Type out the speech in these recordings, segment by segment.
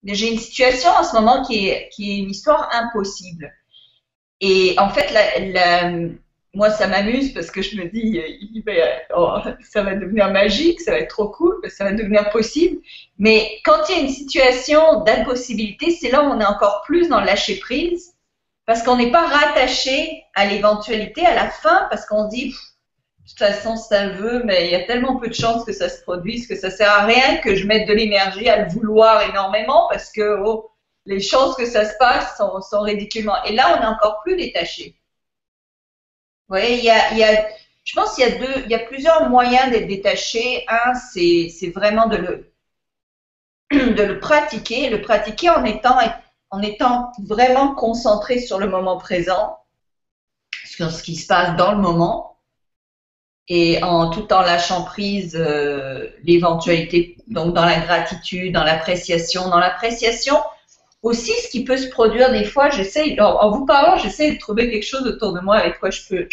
J'ai une situation en ce moment qui est une histoire impossible. Et en fait, moi, ça m'amuse parce que je me dis, oh, ça va devenir magique, ça va être trop cool, ça va devenir possible. Mais quand il y a une situation d'impossibilité, c'est là où on est encore plus dans le lâcher prise parce qu'on n'est pas rattaché à l'éventualité à la fin parce qu'on se dit, de toute façon, c'est un vœu, mais il y a tellement peu de chances que ça se produise que ça sert à rien que je mette de l'énergie à le vouloir énormément parce que les chances que ça se passe sont ridiculement. Et là, on est encore plus détaché. Vous voyez, je pense qu'il y a plusieurs moyens d'être détaché. Un, c'est vraiment de le pratiquer en étant vraiment concentré sur le moment présent, sur ce qui se passe dans le moment. Et tout en lâchant prise l'éventualité, donc dans la gratitude, dans l'appréciation. Dans l'appréciation, aussi ce qui peut se produire des fois, en vous parlant, j'essaie de trouver quelque chose autour de moi avec quoi je peux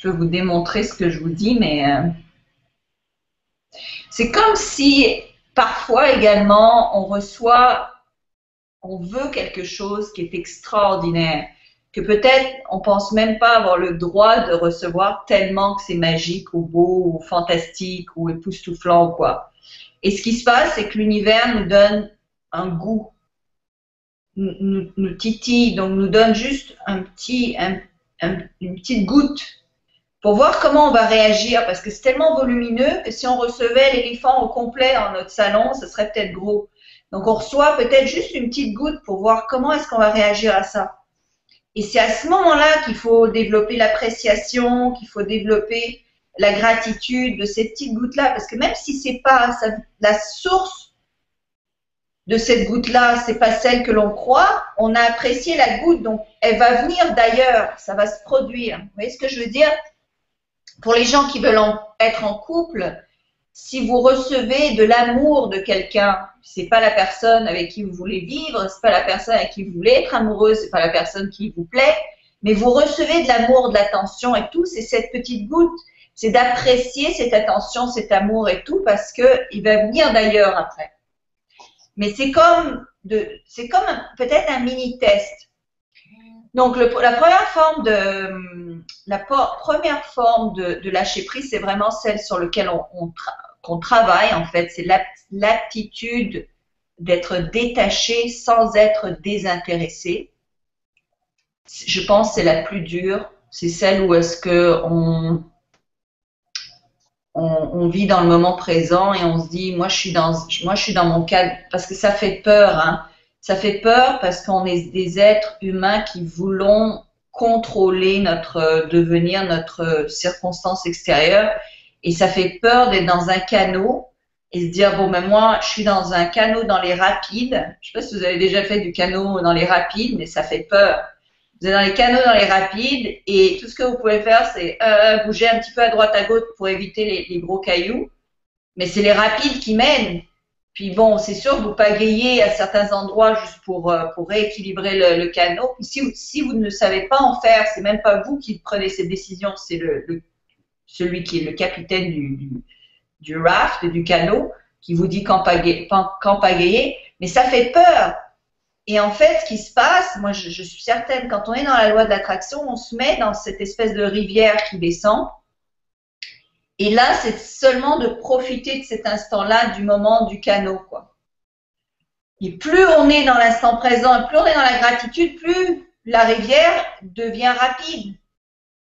vous démontrer ce que je vous dis, mais c'est comme si parfois également on veut quelque chose qui est extraordinaire, que peut-être on pense même pas avoir le droit de recevoir tellement que c'est magique ou beau ou fantastique ou époustouflant ou quoi. Et ce qui se passe, c'est que l'univers nous donne un goût, nous titille, donc nous donne juste une petite goutte pour voir comment on va réagir, parce que c'est tellement volumineux que si on recevait l'éléphant au complet dans notre salon, ce serait peut-être gros. Donc on reçoit peut-être juste une petite goutte pour voir comment est-ce qu'on va réagir à ça. Et c'est à ce moment-là qu'il faut développer l'appréciation, qu'il faut développer la gratitude de ces petites gouttes-là, parce que même si c'est pas la source de cette goutte-là, c'est pas celle que l'on croit, on a apprécié la goutte, donc elle va venir d'ailleurs, ça va se produire. Vous voyez ce que je veux dire? Pour les gens qui veulent être en couple, si vous recevez de l'amour de quelqu'un, c'est pas la personne avec qui vous voulez vivre, c'est pas la personne avec qui vous voulez être amoureuse, c'est pas la personne qui vous plaît, mais vous recevez de l'amour, de l'attention et tout, c'est cette petite goutte, c'est d'apprécier cette attention, cet amour et tout, parce que il va venir d'ailleurs après. Mais c'est comme peut-être un mini test. Donc la première forme de lâcher prise, c'est vraiment celle sur laquelle qu'on travaille en fait, c'est l'aptitude d'être détaché sans être désintéressé. Je pense que c'est la plus dure, c'est celle où est-ce que on vit dans le moment présent et on se dit moi je suis dans mon cadre, parce que ça fait peur, hein. Ça fait peur parce qu'on est des êtres humains qui voulons contrôler notre devenir, notre circonstance extérieure, et ça fait peur d'être dans un canot et se dire bon ben moi je suis dans un canot dans les rapides. Je sais pas si vous avez déjà fait du canot dans les rapides, mais ça fait peur. Vous êtes dans les canaux dans les rapides et tout ce que vous pouvez faire, c'est bouger un petit peu à droite à gauche pour éviter les gros cailloux. Mais c'est les rapides qui mènent. Puis bon, c'est sûr que vous pagayez à certains endroits juste pour rééquilibrer le canot. Puis si vous ne savez pas en faire, c'est même pas vous qui prenez cette décision, c'est celui qui est le capitaine du raft, du canot, qui vous dit quand pagayer. Mais ça fait peur. Et en fait, ce qui se passe, moi je suis certaine, quand on est dans la loi de l'attraction, on se met dans cette espèce de rivière qui descend. Et là, c'est seulement de profiter de cet instant-là, du moment du canot, quoi. Et plus on est dans l'instant présent, et plus on est dans la gratitude, plus la rivière devient rapide.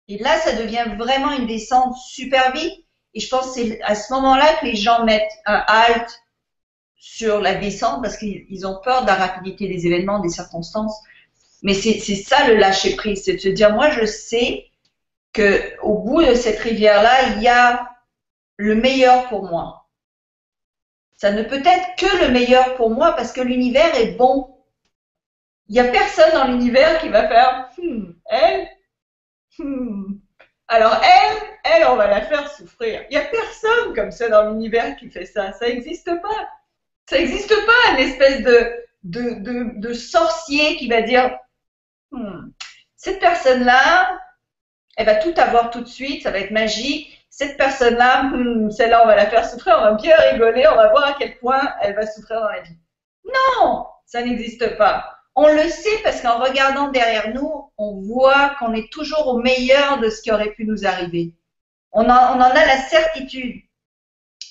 Et là, ça devient vraiment une descente super vite. Et je pense que c'est à ce moment-là que les gens mettent un halt sur la descente parce qu'ils ont peur de la rapidité des événements, des circonstances. Mais c'est ça le lâcher prise, c'est de se dire, moi je sais qu'au bout de cette rivière-là, il y a le meilleur pour moi. Ça ne peut être que le meilleur pour moi parce que l'univers est bon. Il n'y a personne dans l'univers qui va faire elle, alors elle, on va la faire souffrir. Il n'y a personne comme ça dans l'univers qui fait ça. Ça n'existe pas. Ça n'existe pas, une espèce de sorcier qui va dire cette personne-là, elle va tout avoir tout de suite, ça va être magique. cette personne-là, celle-là, on va la faire souffrir, on va bien rigoler, on va voir à quel point elle va souffrir dans la vie. Non, ça n'existe pas. On le sait parce qu'en regardant derrière nous, on voit qu'on est toujours au meilleur de ce qui aurait pu nous arriver. On en a la certitude.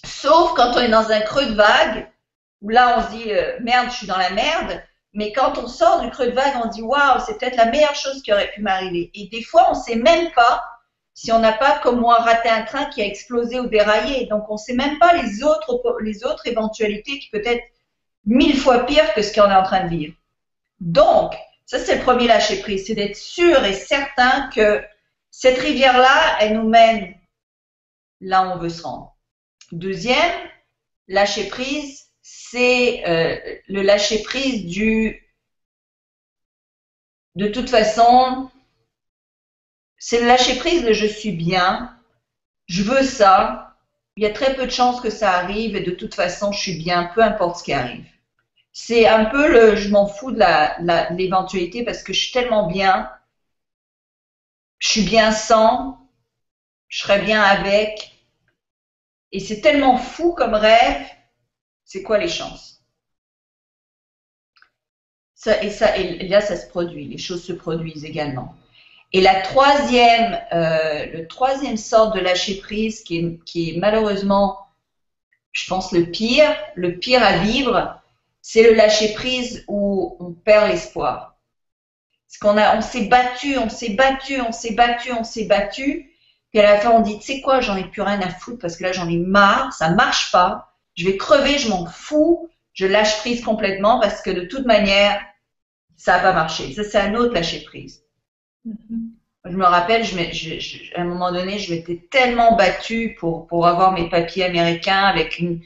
Sauf quand on est dans un creux de vague, où là on se dit merde, je suis dans la merde. Mais quand on sort du creux de vague, on se dit waouh, c'est peut-être la meilleure chose qui aurait pu m'arriver. Et des fois, on ne sait même pas si on n'a pas, comme moi, raté un train qui a explosé ou déraillé. Donc, on ne sait même pas les autres éventualités qui peut être 1000 fois pires que ce qu'on est en train de vivre. Donc, ça c'est le premier lâcher prise, c'est d'être sûr et certain que cette rivière-là, elle nous mène là où on veut se rendre. Deuxième, lâcher prise, c'est le lâcher prise de toute façon, c'est le lâcher prise de je suis bien, je veux ça, il y a très peu de chances que ça arrive et de toute façon, je suis bien, peu importe ce qui arrive. C'est un peu le je m'en fous de l'éventualité parce que je suis tellement bien, je suis bien sans, je serais bien avec. Et c'est tellement fou comme rêve, c'est quoi les chances? Et là, ça se produit, les choses se produisent également. Et le troisième sorte de lâcher prise qui est malheureusement, je pense, le pire à vivre, c'est le lâcher prise où on perd l'espoir. Parce on s'est battu, puis à la fin on dit, tu sais quoi, j'en ai plus rien à foutre parce que là j'en ai marre, ça marche pas, je vais crever, je m'en fous, je lâche prise complètement parce que de toute manière, ça n'a pas marché. Ça, c'est un autre lâcher prise. Je me rappelle, à un moment donné, je m'étais tellement battue pour avoir mes papiers américains avec une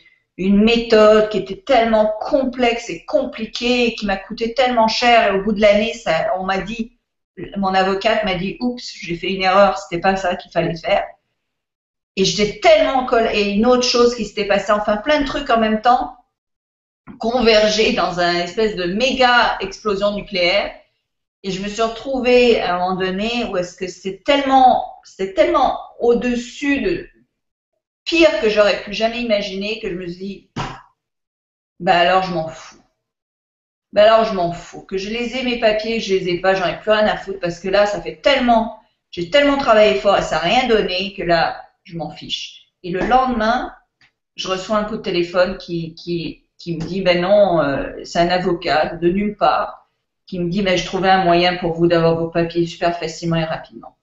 méthode qui était tellement complexe et compliquée et qui m'a coûté tellement cher. Et au bout de l'année, mon avocate m'a dit, oups, j'ai fait une erreur, c'était pas ça qu'il fallait faire. Et j'étais tellement et une autre chose qui s'était passée, enfin plein de trucs en même temps, convergés dans un espèce de méga explosion nucléaire. Et je me suis retrouvée à un moment donné où est-ce que c'était tellement au-dessus de pire que j'aurais pu jamais imaginer que je me suis dit, bah alors je m'en fous. Que je les ai mes papiers, que je les ai pas, j'en ai plus rien à foutre parce que là, j'ai tellement travaillé fort et ça n'a rien donné que là, je m'en fiche. Et le lendemain, je reçois un coup de téléphone qui me dit, ben non, c'est un avocat de nulle part qui me dit, ben je trouvais un moyen pour vous d'avoir vos papiers super facilement et rapidement.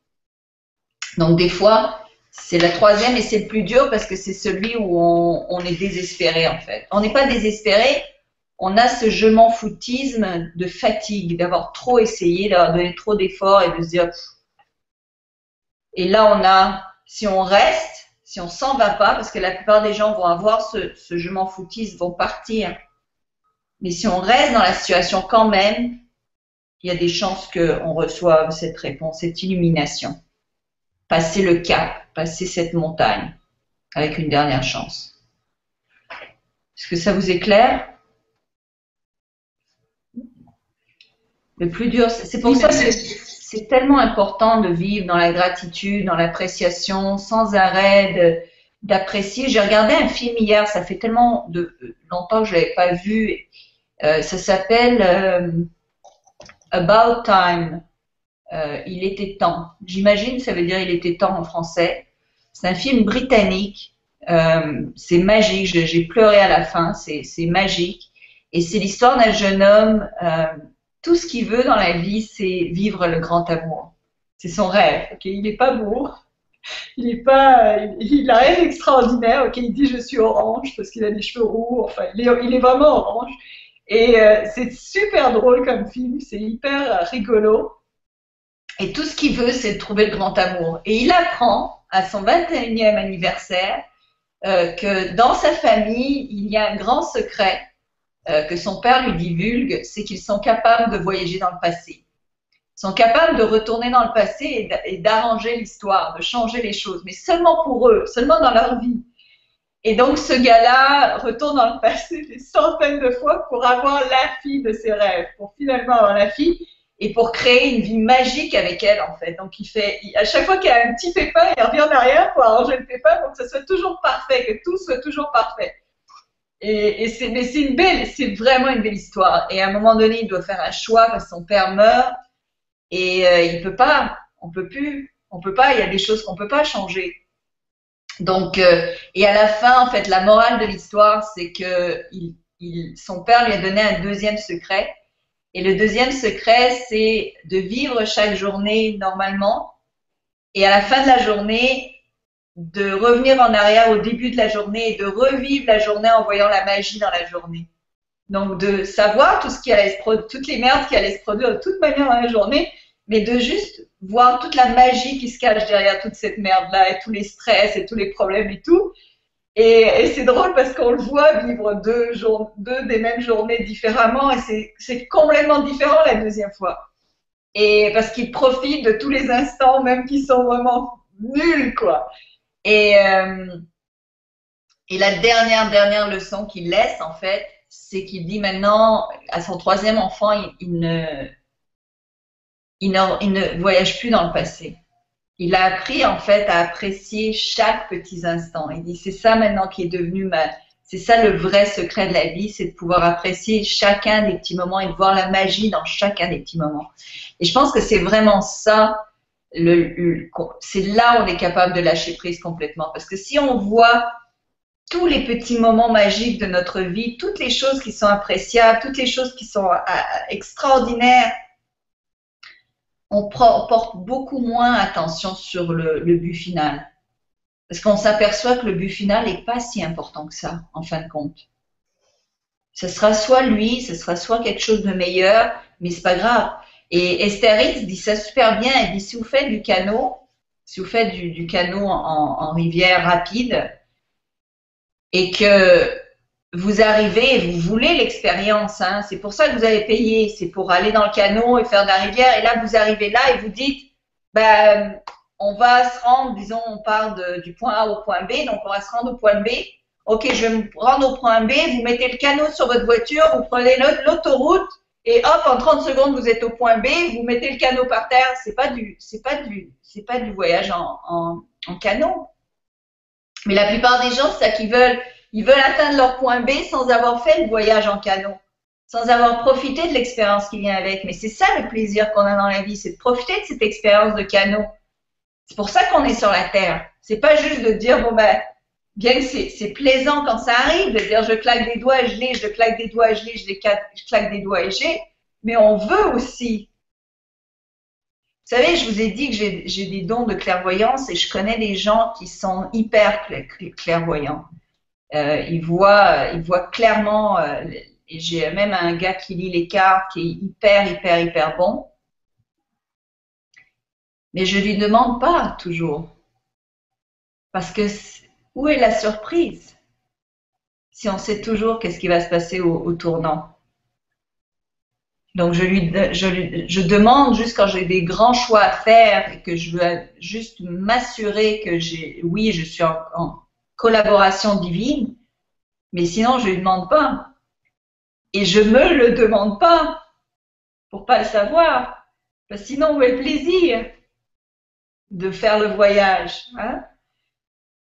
Donc des fois, c'est la troisième et c'est le plus dur parce que c'est celui où on est désespéré en fait. On n'est pas désespéré, on a ce je m'en foutisme de fatigue, d'avoir trop essayé, d'avoir donné trop d'efforts et de se dire. Et là, si on reste, si on s'en va pas, parce que la plupart des gens vont avoir ce je m'en foutisme, vont partir. Mais si on reste dans la situation quand même, il y a des chances qu'on reçoive cette réponse, cette illumination. Passer le cap, passer cette montagne avec une dernière chance. Est-ce que ça vous est clair? Le plus dur, c'est pour ça que c'est tellement important de vivre dans la gratitude, dans l'appréciation, sans arrêt d'apprécier. J'ai regardé un film hier, ça fait tellement longtemps que je ne l'avais pas vu. Ça s'appelle About Time. Il était temps. J'imagine, ça veut dire il était temps en français. C'est un film britannique. C'est magique. J'ai pleuré à la fin. C'est magique. Et c'est l'histoire d'un jeune homme. Tout ce qu'il veut dans la vie, c'est vivre le grand amour. C'est son rêve. Okay, il n'est pas beau. Il a rien d'extraordinaire. Okay, il dit je suis orange parce qu'il a des cheveux roux. Enfin, il est vraiment orange. Et c'est super drôle comme film. C'est hyper rigolo. Et tout ce qu'il veut, c'est de trouver le grand amour. Et il apprend à son 21e anniversaire que dans sa famille, il y a un grand secret que son père lui divulgue, c'est qu'ils sont capables de voyager dans le passé. Ils sont capables de retourner dans le passé et d'arranger l'histoire, de changer les choses, mais seulement pour eux, seulement dans leur vie. Et donc ce gars-là retourne dans le passé des centaines de fois pour avoir la fille de ses rêves, pour finalement avoir la fille. et pour créer une vie magique avec elle, en fait. Donc, à chaque fois qu'il y a un petit pépin, il revient en arrière pour arranger le pépin pour que ça soit toujours parfait, que tout soit toujours parfait. Mais c'est vraiment une belle histoire. Et à un moment donné, il doit faire un choix parce que son père meurt et il peut pas, on peut pas, il y a des choses qu'on peut pas changer. Donc, et à la fin, en fait, la morale de l'histoire, c'est que son père lui a donné un deuxième secret. Et le deuxième secret, c'est de vivre chaque journée normalement. Et à la fin de la journée, de revenir en arrière au début de la journée et de revivre la journée en voyant la magie dans la journée. Donc, de savoir tout ce qui allait se produire, toutes les merdes qui allaient se produire de toute manière dans la journée, mais de juste voir toute la magie qui se cache derrière toute cette merde-là et tous les stress et tous les problèmes et tout. Et c'est drôle parce qu'on le voit vivre deux des mêmes journées différemment et c'est complètement différent la deuxième fois. Et parce qu'il profite de tous les instants, même qui sont vraiment nuls, quoi. Et la dernière leçon qu'il laisse, en fait, c'est qu'il dit maintenant à son troisième enfant, il ne voyage plus dans le passé. Il a appris, en fait, à apprécier chaque petit instant. Il dit, c'est ça maintenant qui est devenu c'est ça le vrai secret de la vie, c'est de pouvoir apprécier chacun des petits moments et de voir la magie dans chacun des petits moments. Et je pense que c'est vraiment ça, c'est là où on est capable de lâcher prise complètement. Parce que si on voit tous les petits moments magiques de notre vie, toutes les choses qui sont appréciables, toutes les choses qui sont extraordinaires, on porte beaucoup moins attention sur le but final. Parce qu'on s'aperçoit que le but final n'est pas si important que ça, en fin de compte. Ce sera soit lui, ce sera soit quelque chose de meilleur, mais c'est pas grave. Et Esther Hicks dit ça super bien, elle dit si vous faites du canot, si vous faites du canot en rivière rapide, et que vous arrivez et vous voulez l'expérience, hein, c'est pour ça que vous avez payé, c'est pour aller dans le canot et faire de la rivière, et là vous arrivez là et vous dites, ben, on va se rendre, disons, on part du point A au point B, donc on va se rendre au point B. Ok, je vais me rendre au point B, vous mettez le canot sur votre voiture, vous prenez l'autoroute, et hop, en 30 secondes, vous êtes au point B, vous mettez le canot par terre, c'est pas du voyage en canot. Mais la plupart des gens, c'est ça qu'ils veulent. Ils veulent atteindre leur point B sans avoir fait le voyage en canot, sans avoir profité de l'expérience qui vient avec. Mais c'est ça le plaisir qu'on a dans la vie, c'est de profiter de cette expérience de canot. C'est pour ça qu'on est sur la Terre. C'est pas juste de dire, bon ben, bien que c'est plaisant quand ça arrive, de dire je claque des doigts et je l'ai, je claque des doigts et je l'ai, je claque des doigts et j'ai, mais on veut aussi. Vous savez, je vous ai dit que j'ai des dons de clairvoyance et je connais des gens qui sont hyper clairvoyants. Ils voient clairement, et j'ai même un gars qui lit les cartes qui est hyper bon. Mais je lui demande pas toujours. Parce que où est la surprise? Si on sait toujours qu'est-ce qui va se passer au tournant. Donc je demande juste quand j'ai des grands choix à faire et que je veux juste m'assurer que oui, je suis en collaboration divine, mais sinon je lui demande pas. Et je me le demande pas pour pas le savoir. Parce que sinon où est le plaisir de faire le voyage, hein?